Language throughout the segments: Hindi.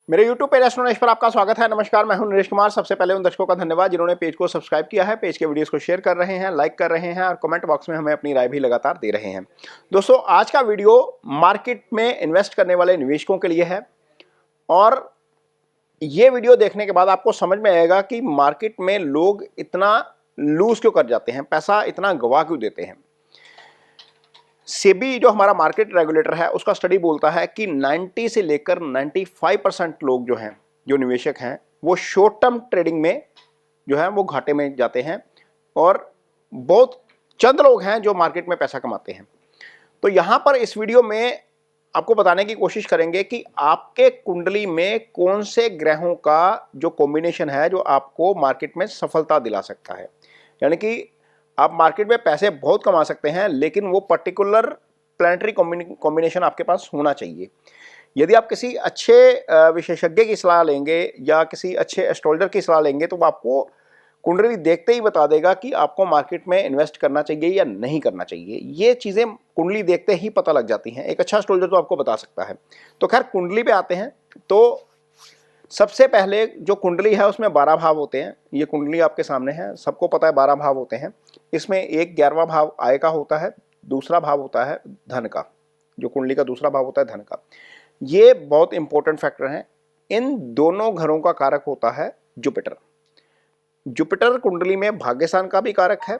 मेरे YouTube पेज एस्ट्रोनॉइस पर आपका स्वागत है। नमस्कार, मैं हूं नरेश कुमार। सबसे पहले उन दर्शकों का धन्यवाद जिन्होंने पेज को सब्सक्राइब किया है, पेज के वीडियोस को शेयर कर रहे हैं, लाइक कर रहे हैं और कमेंट बॉक्स में हमें अपनी राय भी लगातार दे रहे हैं। दोस्तों, आज का वीडियो मार्केट में इन्वेस्ट करने वाले निवेशकों के लिए है और ये वीडियो देखने के बाद आपको समझ में आएगा कि मार्केट में लोग इतना लूज क्यों कर जाते हैं, पैसा इतना गवा क्यों देते हैं। सेबी जो हमारा मार्केट रेगुलेटर है उसका स्टडी बोलता है कि 90 से लेकर 95% लोग जो हैं, जो निवेशक हैं, वो शॉर्ट टर्म ट्रेडिंग में जो है वो घाटे में जाते हैं और बहुत चंद लोग हैं जो मार्केट में पैसा कमाते हैं। तो यहां पर इस वीडियो में आपको बताने की कोशिश करेंगे कि आपके कुंडली में कौन से ग्रहों का जो कॉम्बिनेशन है जो आपको मार्केट में सफलता दिला सकता है। यानी कि आप मार्केट में पैसे बहुत कमा सकते हैं, लेकिन वो पर्टिकुलर प्लैनेटरी कॉम्बिनेशन आपके पास होना चाहिए। यदि आप किसी अच्छे विशेषज्ञ की सलाह लेंगे या किसी अच्छे एस्ट्रोलॉजर की सलाह लेंगे तो वो आपको कुंडली देखते ही बता देगा कि आपको मार्केट में इन्वेस्ट करना चाहिए या नहीं करना चाहिए। ये चीज़ें कुंडली देखते ही पता लग जाती हैं। एक अच्छा एस्ट्रोलॉजर तो आपको बता सकता है। तो खैर, कुंडली पे आते हैं। तो सबसे पहले जो कुंडली है उसमें 12 भाव होते हैं। ये कुंडली आपके सामने है, सबको पता है 12 भाव होते हैं। इसमें एक 11वां भाव आय का होता है, दूसरा भाव होता है धन का। जो कुंडली का दूसरा भाव होता है धन का। ये बहुत इंपॉर्टेंट फैक्टर है। इन दोनों घरों का कारक होता है जुपिटर। जुपिटर कुंडली में भाग्य स्थान का भी कारक है,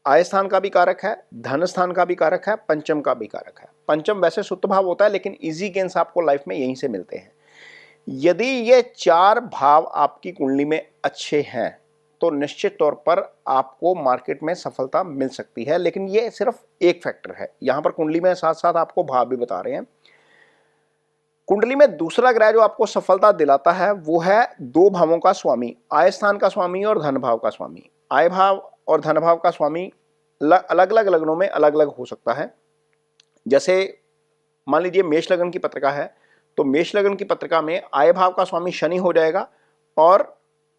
आय स्थान का भी कारक है, धन स्थान का भी कारक है, पंचम का भी कारक है। पंचम वैसे सुप्त भाव होता है, लेकिन इजी गेन्स आपको लाइफ में यहीं से मिलते हैं। यदि ये 4 भाव आपकी कुंडली में अच्छे हैं तो निश्चित तौर पर आपको मार्केट में सफलता मिल सकती है। लेकिन ये सिर्फ एक फैक्टर है। यहां पर कुंडली में साथ साथ आपको भाव भी बता रहे हैं। कुंडली में दूसरा ग्रह जो आपको सफलता दिलाता है वो है 2 भावों का स्वामी, आय स्थान का स्वामी और धन भाव का स्वामी। आय भाव और धन भाव का स्वामी अलग अलग लग्नों में अलग अलग हो सकता है। जैसे मान लीजिए मेष लग्न की पत्रिका है, तो मेष लग्न की पत्रिका में आय भाव का स्वामी शनि हो जाएगा और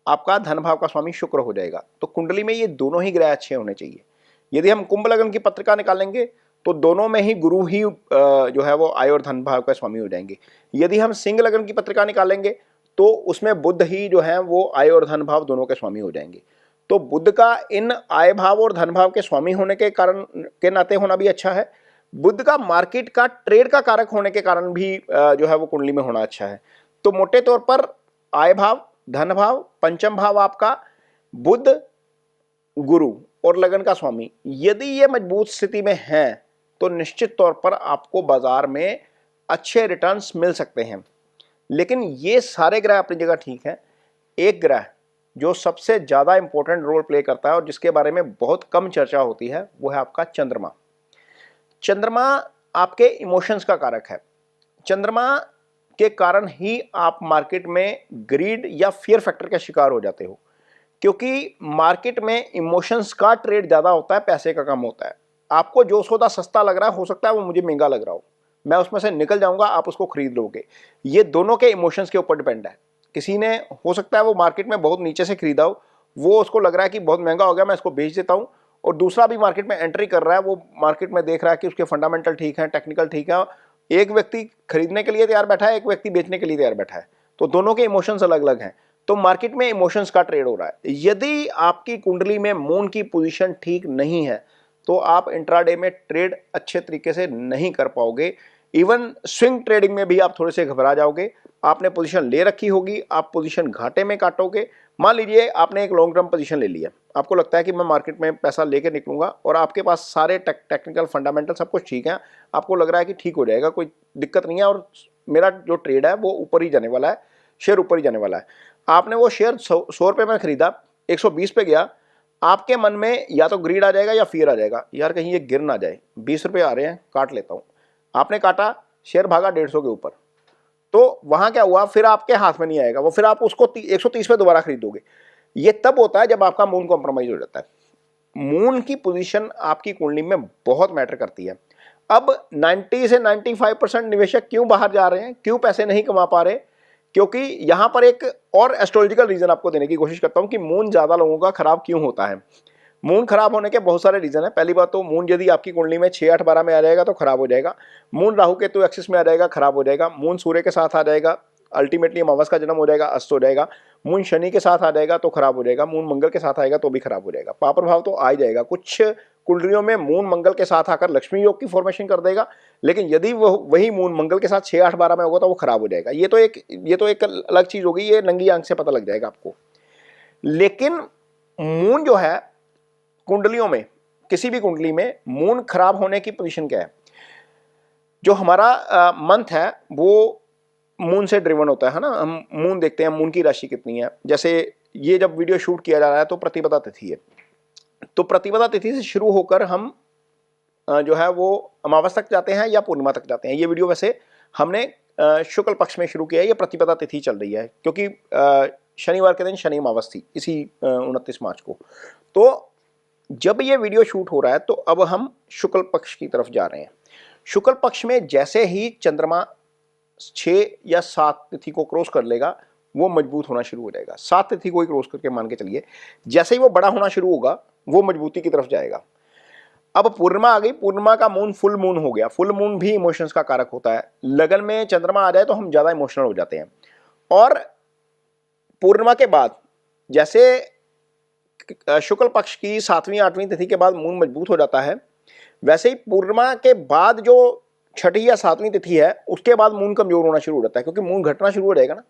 आपका धन भाव का स्वामी शुक्र हो जाएगा। तो कुंडली में ये दोनों ही ग्रह अच्छे होने चाहिए। यदि हम कुंभ लग्न की पत्रिका निकालेंगे तो दोनों में ही गुरु ही जो है वो आय और धन भाव का स्वामी हो जाएंगे। यदि हम सिंह लग्न की पत्रिका निकालेंगे तो उसमें बुध ही जो है वो आय और धन भाव दोनों के स्वामी हो जाएंगे। तो बुध का इन आय भाव और धन भाव के स्वामी होने के कारण के नाते होना भी अच्छा है। बुध का मार्केट का ट्रेड का कारक होने के कारण भी जो है वो कुंडली में होना अच्छा है। तो मोटे तौर पर आय भाव, धन भाव, पंचम भाव आपका बुध, गुरु और लगन का स्वामी यदि ये मजबूत स्थिति में है तो निश्चित तौर पर आपको बाजार में अच्छे रिटर्न्स मिल सकते हैं। लेकिन ये सारे ग्रह अपनी जगह ठीक है। एक ग्रह जो सबसे ज्यादा इंपॉर्टेंट रोल प्ले करता है और जिसके बारे में बहुत कम चर्चा होती है वो है आपका चंद्रमा। चंद्रमा आपके इमोशंस का कारक है। चंद्रमा के कारण ही आप मार्केट में ग्रीड या फियर फैक्टर का शिकार हो जाते हो, क्योंकि मार्केट में इमोशंस का ट्रेड ज्यादा होता है, पैसे का कम होता है। आपको जो सौदा सस्ता लग रहा है हो सकता है वो मुझे महंगा लग रहा हो, मैं उसमें से निकल जाऊंगा, आप उसको खरीद लोगे। ये दोनों के इमोशंस के ऊपर डिपेंड है। किसी ने हो सकता है वो मार्केट में बहुत नीचे से खरीदा हो, वो उसको लग रहा है कि बहुत महंगा हो गया, मैं इसको बेच देता हूं। और दूसरा भी मार्केट में एंट्री कर रहा है, वो मार्केट में देख रहा है कि उसके फंडामेंटल ठीक है, टेक्निकल ठीक है। एक व्यक्ति खरीदने के लिए तैयार बैठा है, एक व्यक्ति बेचने के लिए तैयार बैठा है। तो दोनों के इमोशंस अलग अलग हैं। तो मार्केट में इमोशंस का ट्रेड हो रहा है। यदि आपकी कुंडली में मून की पोजीशन ठीक नहीं है तो आप इंट्राडे में ट्रेड अच्छे तरीके से नहीं कर पाओगे। इवन स्विंग ट्रेडिंग में भी आप थोड़े से घबरा जाओगे। आपने पोजीशन ले रखी होगी, आप पोजीशन घाटे में काटोगे। मान लीजिए आपने एक लॉन्ग टर्म पोजीशन ले लिया, आपको लगता है कि मैं मार्केट में पैसा लेके निकलूंगा और आपके पास सारे टेक्निकल फंडामेंटल सब कुछ ठीक है, आपको लग रहा है कि ठीक हो जाएगा, कोई दिक्कत नहीं है और मेरा जो ट्रेड है वो ऊपर ही जाने वाला है, शेयर ऊपर ही जाने वाला है। आपने वो शेयर 100 रुपये में खरीदा, 120 पे गया, आपके मन में या तो ग्रीड आ जाएगा या फियर आ जाएगा, यार कहीं ये गिर ना जाए, 20 रुपये आ रहे हैं काट लेता हूँ। आपने काटा, शेयर भागा 150 के ऊपर, तो वहां क्या हुआ, फिर आपके हाथ में नहीं आएगा वो, फिर आप उसको 130 पे दोबारा खरीदोगे। ये तब होता है जब आपका मून कॉम्प्रोमाइज हो जाता है। मून की पोजीशन आपकी कुंडली में बहुत मैटर करती है। अब 90 से 95% निवेशक क्यों बाहर जा रहे हैं, क्यों पैसे नहीं कमा पा रहे? क्योंकि यहां पर एक और एस्ट्रोलॉजिकल रीजन आपको देने की कोशिश करता हूं कि मून ज्यादा लोगों का खराब क्यों होता है। मून खराब होने के बहुत सारे रीजन है। पहली बात तो मून यदि आपकी कुंडली में 6, 8, 12 में आ जाएगा तो खराब हो जाएगा। मून राहु केतु एक्सिस में आ जाएगा, खराब हो जाएगा। मून सूर्य के साथ आ जाएगा, अल्टीमेटली अमावस का जन्म हो जाएगा, अस्त हो जाएगा। मून शनि के साथ आ जाएगा तो खराब हो जाएगा, मून मंगल के साथ आएगा तो भी खराब हो जाएगा। पाप प्रभाव तो आ ही जाएगा। कुछ कुंडलियों में मून मंगल के साथ आकर लक्ष्मी योग की फॉर्मेशन कर देगा, लेकिन यदि वही मून मंगल के साथ 6, 8, 12 में होगा तो वो खराब हो जाएगा। ये तो एक अलग चीज होगी, ये नंगी आंख से पता लग जाएगा आपको। लेकिन मून जो है कुंडलियों में, किसी भी कुंडली में मून खराब होने की पोजीशन क्या है? जो हमारा मंथ है वो मून से ड्रिवन होता है ना। हम मून देखते हैं, मून की राशि कितनी है। जैसे ये जब वीडियो शूट किया जा रहा है तो प्रतिपदा तिथि है, तो प्रतिपदा तिथि से शुरू होकर हम जो है वो अमावस तक जाते हैं या पूर्णिमा तक जाते हैं। ये वीडियो वैसे हमने शुक्ल पक्ष में शुरू किया है, ये प्रतिपदा तिथि चल रही है क्योंकि शनिवार के दिन शनि अमावस थी, इसी 29 मार्च को। तो जब ये वीडियो शूट हो रहा है तो अब हम शुक्ल पक्ष की तरफ जा रहे हैं। शुक्ल पक्ष में जैसे ही चंद्रमा 6 या 7 तिथि को क्रॉस कर लेगा वो मजबूत होना शुरू हो जाएगा। 7 तिथि को ही क्रॉस करके मान के चलिए, जैसे ही वो बड़ा होना शुरू होगा वो मजबूती की तरफ जाएगा। अब पूर्णिमा आ गई, पूर्णिमा का मून फुल मून हो गया। फुल मून भी इमोशंस का कारक होता है। लगन में चंद्रमा आ जाए तो हम ज्यादा इमोशनल हो जाते हैं। और पूर्णिमा के बाद जैसे शुक्ल पक्ष की 7वीं 8वीं तिथि के बाद मून मजबूत हो जाता है, वैसे ही पूर्णिमा के बाद जो 6ठी या 7वीं तिथि है उसके बाद मून कमजोर होना शुरू हो जाता है, क्योंकि मून घटना शुरू हो जाएगा ना।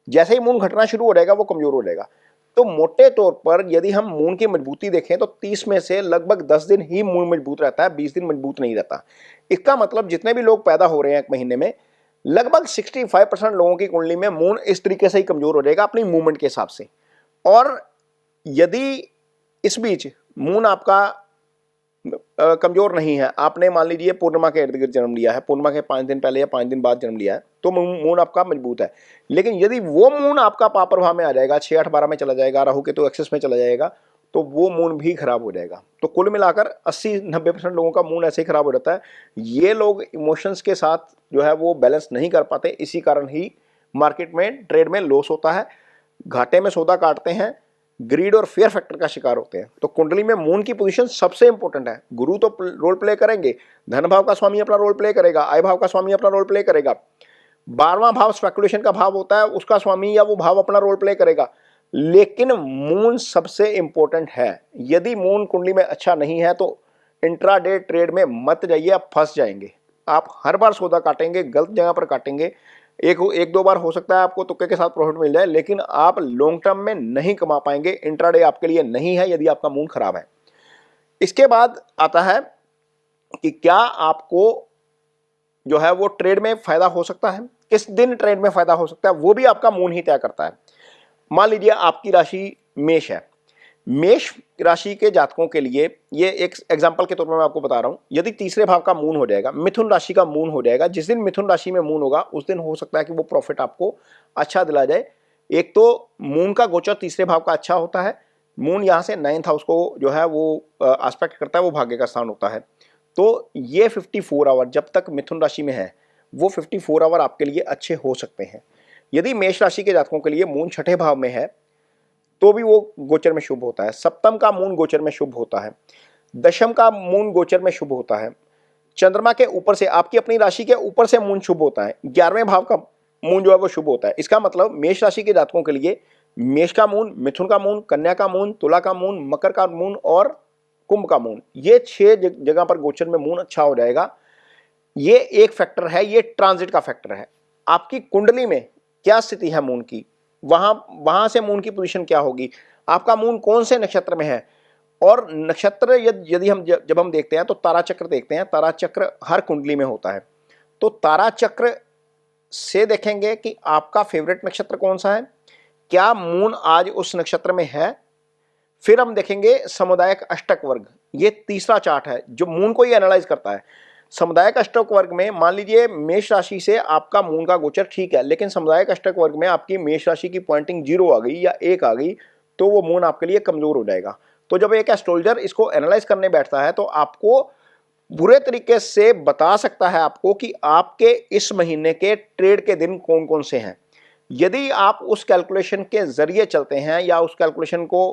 जैसे ही मून घटना शुरू हो जाएगा वो कमजोर हो जाएगा। तो मोटे तौर पर यदि हम मून की मजबूती देखें तो 30 में से लगभग 10 दिन ही मून मजबूत रहता है, 20 दिन मजबूत नहीं रहता। इसका मतलब जितने भी लोग पैदा हो रहे हैं एक महीने में, लगभग 65% लोगों की कुंडली में मून इस तरीके से ही कमजोर हो जाएगा अपनी मूवमेंट के हिसाब से। और यदि इस बीच मून आपका कमजोर नहीं है, आपने मान लीजिए पूर्णिमा के इर्द गिर्द जन्म लिया है, पूर्णिमा के 5 दिन पहले या 5 दिन बाद जन्म लिया है, तो मून आपका मजबूत है। लेकिन यदि वो मून आपका पाप प्रभाव में आ जाएगा, 6, 8, 12 में चला जाएगा, राहु के तो एक्सेस में चला जाएगा, तो वो मून भी खराब हो जाएगा। तो कुल मिलाकर 80-90% लोगों का मून ऐसे ही खराब हो जाता है। ये लोग इमोशंस के साथ जो है वो बैलेंस नहीं कर पाते, इसी कारण ही मार्केट में ट्रेड में लॉस होता है, घाटे में सौदा काटते हैं, ग्रीड और फेयर फैक्टर का शिकार होते हैं। तो कुंडली में मून की पोजीशन सबसे इंपॉर्टेंट है। गुरु तो रोल प्ले करेंगे, धन भाव का स्वामी अपना रोल प्ले करेगा, आय भाव का स्वामी अपना रोल प्ले करेगा, 12वां भाव स्पेकुलेशन का भाव होता है, उसका स्वामी या वो भाव अपना रोल प्ले करेगा। लेकिन मून सबसे इंपॉर्टेंट है। यदि मून कुंडली में अच्छा नहीं है तो इंट्राडे ट्रेड में मत जाइए, आप फंस जाएंगे। आप हर बार सौदा काटेंगे, गलत जगह पर काटेंगे। एक दो बार हो सकता है आपको तुक्के के साथ प्रॉफिट मिल जाए, लेकिन आप लॉन्ग टर्म में नहीं कमा पाएंगे। इंट्राडे आपके लिए नहीं है यदि आपका मून खराब है। इसके बाद आता है कि क्या आपको जो है वो ट्रेड में फायदा हो सकता है, किस दिन ट्रेड में फायदा हो सकता है, वो भी आपका मून ही तय करता है। मान लीजिए आपकी राशि मेष है, मेष राशि के जातकों के लिए ये एक एग्जांपल के तौर पर मैं आपको बता रहा हूं, यदि तीसरे भाव का मून हो जाएगा, मिथुन राशि का मून हो जाएगा, जिस दिन मिथुन राशि में मून होगा उस दिन हो सकता है कि वो प्रॉफिट आपको अच्छा दिला जाए। एक तो मून का गोचर तीसरे भाव का अच्छा होता है, मून यहां से 9th हाउस को जो है वो एस्पेक्ट करता है, वो भाग्य का स्थान होता है। तो ये 54 आवर जब तक मिथुन राशि में है वो 54 आवर आपके लिए अच्छे हो सकते हैं। यदि मेष राशि के जातकों के लिए मून 6ठे भाव में है तो भी वो गोचर में शुभ होता है, सप्तम का मून गोचर में शुभ होता है, दशम का मून गोचर में शुभ होता है, चंद्रमा के ऊपर से आपकी अपनी राशि के ऊपर से मून शुभ होता है, 11वें भाव का मून जो है वो शुभ होता है। इसका मतलब मेष राशि के जातकों के लिए मेष का मून, मिथुन का मून, कन्या का मून, तुला का मून, मकर का मून और कुंभ का मून, ये 6 जगह पर गोचर में मून अच्छा हो जाएगा। ये एक फैक्टर है, ये ट्रांजिट का फैक्टर है। आपकी कुंडली में क्या स्थिति है मून की, वहां से मून की पोजीशन क्या होगी, आपका मून कौन से नक्षत्र में है। और नक्षत्र यदि हम जब हम देखते हैं तो तारा चक्र देखते हैं, तारा चक्र हर कुंडली में होता है। तो तारा चक्र से देखेंगे कि आपका फेवरेट नक्षत्र कौन सा है, क्या मून आज उस नक्षत्र में है। फिर हम देखेंगे समुदायिक अष्टक वर्ग, ये तीसरा चार्ट है जो मून को ही एनालाइज करता है। समुदायिक अष्टक वर्ग में मान लीजिए मेष राशि से आपका मून का गोचर ठीक है, लेकिन समुदायिक अष्टक वर्ग में आपकी मेष राशि की पॉइंटिंग 0 आ गई या 1 आ गई तो वो मून आपके लिए कमजोर हो जाएगा। तो जब एक एस्ट्रोलॉजर इसको एनालाइज करने बैठता है तो आपको बुरे तरीके से बता सकता है आपको कि आपके इस महीने के ट्रेड के दिन कौन कौन से हैं। यदि आप उस कैलकुलेशन के जरिए चलते हैं या उस कैलकुलेशन को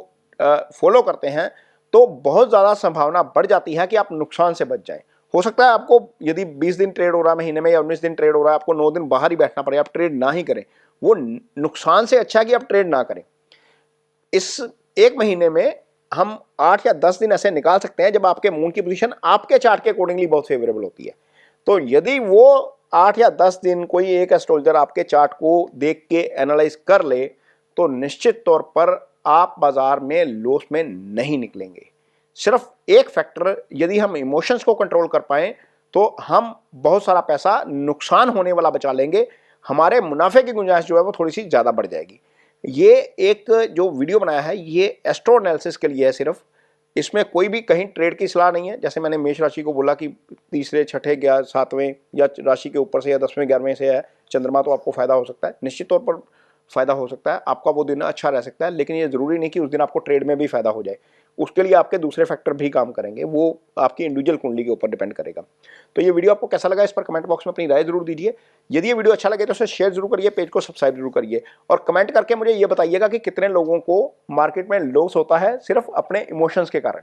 फॉलो करते हैं तो बहुत ज़्यादा संभावना बढ़ जाती है कि आप नुकसान से बच जाएं। हो सकता है आपको यदि 20 दिन ट्रेड हो रहा है महीने में या 19 दिन ट्रेड हो रहा है, आपको 9 दिन बाहर ही बैठना पड़े, आप ट्रेड ना ही करें। वो नुकसान से अच्छा है कि आप ट्रेड ना करें। इस एक महीने में हम 8 या 10 दिन ऐसे निकाल सकते हैं जब आपके मून की पोजीशन आपके चार्ट के अकॉर्डिंगली बहुत फेवरेबल होती है। तो यदि वो 8 या 10 दिन कोई एक एस्ट्रोलॉजर आपके चार्ट को देख के एनालाइज कर ले तो निश्चित तौर पर आप बाजार में लॉस में नहीं निकलेंगे। सिर्फ एक फैक्टर, यदि हम इमोशंस को कंट्रोल कर पाए तो हम बहुत सारा पैसा नुकसान होने वाला बचा लेंगे, हमारे मुनाफे की गुंजाइश जो है वो थोड़ी सी ज़्यादा बढ़ जाएगी। ये एक जो वीडियो बनाया है ये एस्ट्रो एनालिसिस के लिए है सिर्फ, इसमें कोई भी कहीं ट्रेड की सलाह नहीं है। जैसे मैंने मेष राशि को बोला कि तीसरे, छठे, 7वें या राशि के ऊपर से या 10वें 11वें से है चंद्रमा, तो आपको फायदा हो सकता है, निश्चित तौर पर फायदा हो सकता है, आपका वो दिन अच्छा रह सकता है। लेकिन ये जरूरी नहीं कि उस दिन आपको ट्रेड में भी फायदा हो जाए, उसके लिए आपके दूसरे फैक्टर भी काम करेंगे, वो आपकी इंडिविजुअल कुंडली के ऊपर डिपेंड करेगा। तो ये वीडियो आपको कैसा लगा इस पर कमेंट बॉक्स में अपनी राय जरूर दीजिए। यदि ये वीडियो अच्छा लगे तो उसे शेयर जरूर करिए, पेज को सब्सक्राइब जरूर करिए और कमेंट करके मुझे ये बताइएगा कि कितने लोगों को मार्केट में लॉस होता है सिर्फ अपने इमोशंस के कारण।